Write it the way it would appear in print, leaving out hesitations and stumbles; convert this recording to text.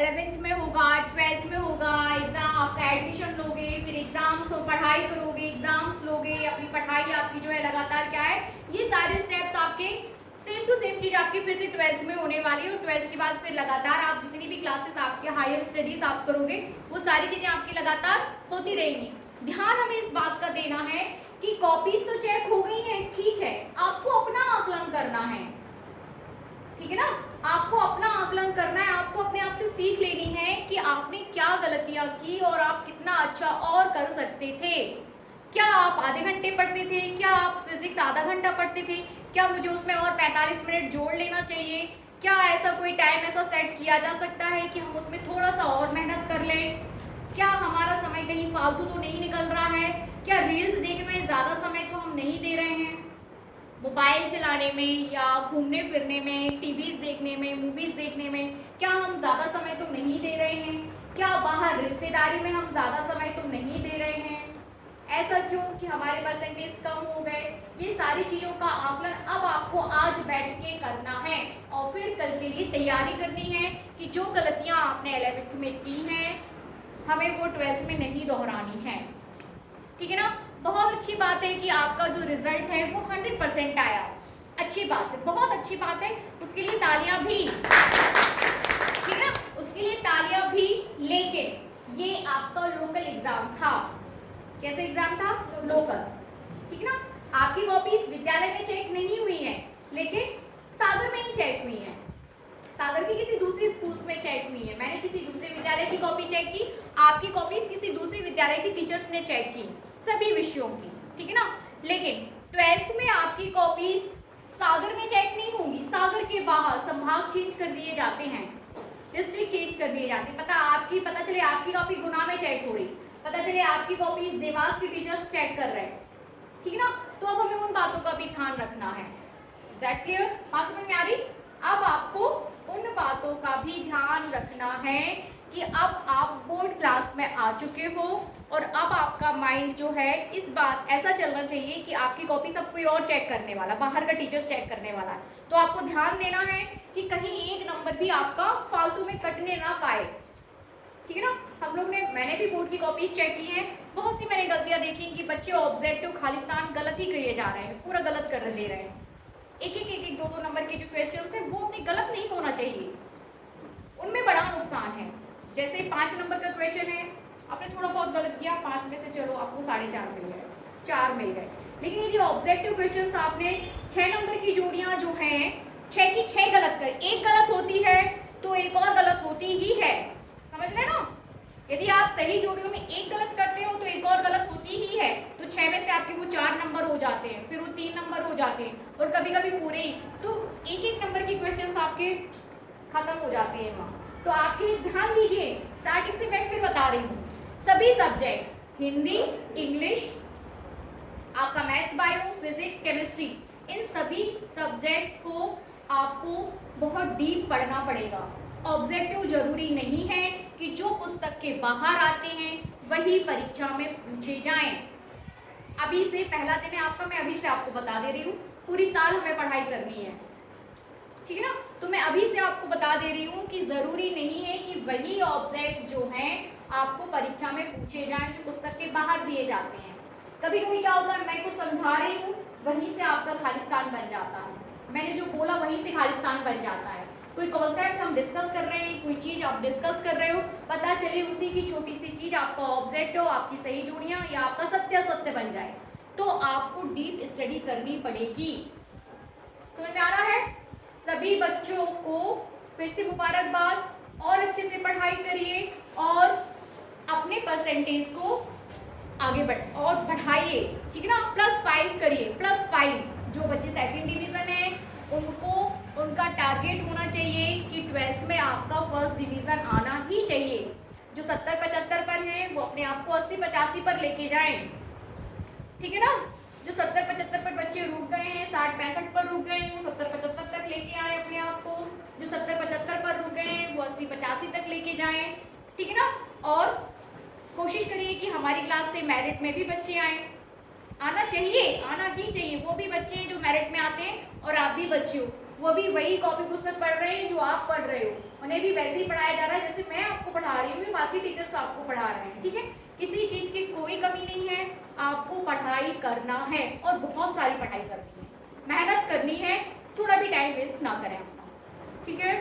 11th में होगा, 12th में होगा, एग्जाम आपका एडमिशन लोगे, फिर एग्जाम्स तो पढ़ाई करोगे, एग्जाम्स लोगे, अपनी पढ़ाई आपकी जो है लगातार क्या है, ये सारे स्टेप्स आपके सेम टू सेम चीज आपकी फिर से 12th में होने वाली है। और 12th के बाद फिर लगातार आप जितनी भी क्लासेस आपके हायर स्टडीज आप करोगे वो सारी चीजें आपकी लगातार होती रहेंगी। ध्यान हमें इस बात का देना है कि कॉपीज तो चेक हो गई हैं, ठीक है, आपको अपना आकलन करना है, ठीक है ना, आपको अपना आकलन करना है, आपको अपने आप से सीख लेनी है कि आपने क्या गलतियां की और आप कितना अच्छा और कर सकते थे। क्या आप आधे घंटे पढ़ते थे, क्या आप फिजिक्स आधा घंटा पढ़ते थे, क्या मुझे उसमें और 45 मिनट जोड़ लेना चाहिए, क्या ऐसा कोई टाइम ऐसा सेट किया जा सकता है कि हम उसमें थोड़ा सा और मेहनत कर लें, क्या हमारा समय कहीं फालतू तो नहीं निकल रहा है, क्या रील्स देखने में ज़्यादा समय तो हम नहीं दे रहे हैं, मोबाइल चलाने में या घूमने फिरने में, टीवीज देखने में, मूवीज देखने में क्या हम ज़्यादा समय तो नहीं दे रहे हैं, क्या बाहर रिश्तेदारी में हम ज़्यादा समय तो नहीं दे रहे हैं, ऐसा क्यों कि हमारे परसेंटेज कम हो गए। ये सारी चीज़ों का आकलन अब आपको आज बैठ के करना है और फिर कल के लिए तैयारी करनी है कि जो गलतियां आपने 11th में की हैं हमें वो 12th में नहीं दोहरानी है, ठीक है ना। बहुत अच्छी बात है कि आपका जो रिजल्ट है वो 100% आया, अच्छी बात है, बहुत अच्छी बात है, उसके लिए तालियां भी, ठीक है ना, उसके लिए तालियां भी। लेकिन ये आपका लोकल एग्जाम था, कैसे एग्जाम था, लोकल, ठीक है ना। आपकी कॉपीज विद्यालय में चेक नहीं हुई है लेकिन सागर में ही चेक हुई है, सागर की किसी दूसरी स्कूल्स में चेक हुई है, मैंने किसी दूसरे विद्यालय की कॉपी चेक की, आपकी कॉपीज किसी दूसरे विद्यालय की टीचर्स ने चेक की, सभी विषयों की, ठीक है ना। लेकिन 12th में आपकी कॉपीज सागर में चेक नहीं होंगी, सागर के बाहर संभाग चेंज कर दिए जाते हैं, डिस्ट्रिक्ट चेंज कर दिए जाते हैं, पता चले आपकी कॉपी गुना में चेक हो रही, पता चले आपकी कॉपीज देवास की टीचर्स चेक कर रहे हैं, ठीक है ना। तो अब हमें उन बातों का भी ध्यान रखना है। दैट क्लियर, बात समझ में आ रही। अब आपको उन बातों का भी ध्यान रखना है कि अब आप बोर्ड क्लास में आ चुके हो और अब आपका माइंड जो है इस बात ऐसा चलना चाहिए कि आपकी कॉपी सब कोई और चेक करने वाला, बाहर का टीचर्स चेक करने वाला है, तो आपको ध्यान देना है कि कहीं एक नंबर भी आपका फालतू में कटने ना पाए, ठीक है ना। हम लोग ने, मैंने भी बोर्ड की कॉपीज चेक की हैं, बहुत सी मैंने गलतियां देखी कि बच्चे ऑब्जेक्टिव खालिस्तान गलत ही करिए जा रहे हैं, पूरा गलत कर दे रहे हैं, एक दो नंबर के जो क्वेश्चंस हैं वो अपने गलत नहीं होना चाहिए, उनमें बड़ा नुकसान है। जैसे 5 नंबर का क्वेश्चन है, आपने थोड़ा बहुत गलत किया, 5 में से चलो आपको 4.5 मिल गए, 4 मिल गए, लेकिन यदि ऑब्जेक्टिव क्वेश्चन आपने 6 नंबर की जोड़ियां जो हैं 6 की 6 गलत कर, एक गलत होती है तो एक और गलत होती ही है, समझ रहे ना। यदि आप सही जोड़ियों में एक गलत करते हो तो एक और गलत होती ही है, तो 6 में से आपके वो 4 नंबर हो जाते हैं, फिर वो 3 नंबर हो जाते हैं और कभी कभी पूरे ही, तो एक नंबर की क्वेश्चंस आपके खत्म हो जाते हैं वहाँ। तो आपके ध्यान दीजिए, स्टार्टिंग से मैं फिर बता रही हूँ, सभी सब्जेक्ट हिंदी, इंग्लिश, आपका मैथ्स, बायो, फिजिक्स, केमिस्ट्री, इन सभी सब्जेक्ट्स को आपको बहुत डीप पढ़ना पड़ेगा। ऑब्जेक्टिव जरूरी नहीं है कि जो पुस्तक के बाहर आते हैं वही परीक्षा में पूछे जाएं। अभी से पहला दिन है आपका, मैं अभी से आपको बता दे रही हूँ, पूरी साल हमें पढ़ाई करनी है, ठीक है ना। तो मैं अभी से आपको बता दे रही हूँ कि जरूरी नहीं है कि वही ऑब्जेक्ट जो हैं आपको परीक्षा में पूछे जाएं जो पुस्तक के बाहर दिए जाते हैं। कभी कभी क्या होता है, मैं कुछ समझा रही हूँ, वहीं से आपका खालिस्तान बन जाता है, मैंने जो बोला वहीं से खालिस्तान बन जाता है। कोई कॉन्सेप्ट हम डिस्कस कर रहे हैं, कोई चीज आप डिस्कस कर रहे हो, पता चले उसी की छोटी सी चीज आपका ऑब्जेक्ट हो, आपकी सही जोड़ियां या आपका सत्य सत्य बन जाए, तो आपको डीप स्टडी करनी पड़ेगी। समझ में आ रहा है। सभी बच्चों को फिर से मुबारकबाद, और अच्छे से पढ़ाई करिए और अपने परसेंटेज को आगे और बढ़ाइए, ठीक है ना। +5 करिए, +5। जो बच्चे सेकंड डिवीजन है उनको, उनका टारगेट होना चाहिए कि 12th में आपका फर्स्ट डिवीजन आना ही चाहिए। जो 70-75 पर हैं वो अपने आप को 80-85 पर लेके जाएं, ठीक है ना। जो 70-75 पर बच्चे रुक गए हैं, 60-65 पर रुक गए हैं, वो 70-75 तक लेके आए अपने आप को। जो 70-75 पर रुक गए हैं वो 80-85 तक लेके जाएं, ठीक है ना। और कोशिश करिए कि हमारी क्लास से मेरिट में भी बच्चे आए, आना चाहिए, आना ही चाहिए। वो भी बच्चे हैं जो मेरिट में आते हैं और आप भी बच्चे हो, वो भी वही कॉपी पुस्तक पढ़ रहे हैं जो आप पढ़ रहे हो, उन्हें भी वैसे ही पढ़ाया जा रहा है जैसे मैं पढ़ा रही हूँ, बाकी टीचर्स आपको पढ़ा रहे हैं, ठीक है। किसी चीज की कोई कमी नहीं है, आपको पढ़ाई करना है और बहुत सारी पढ़ाई करनी है, मेहनत करनी है, थोड़ा भी टाइम वेस्ट ना करें अपना, ठीक है।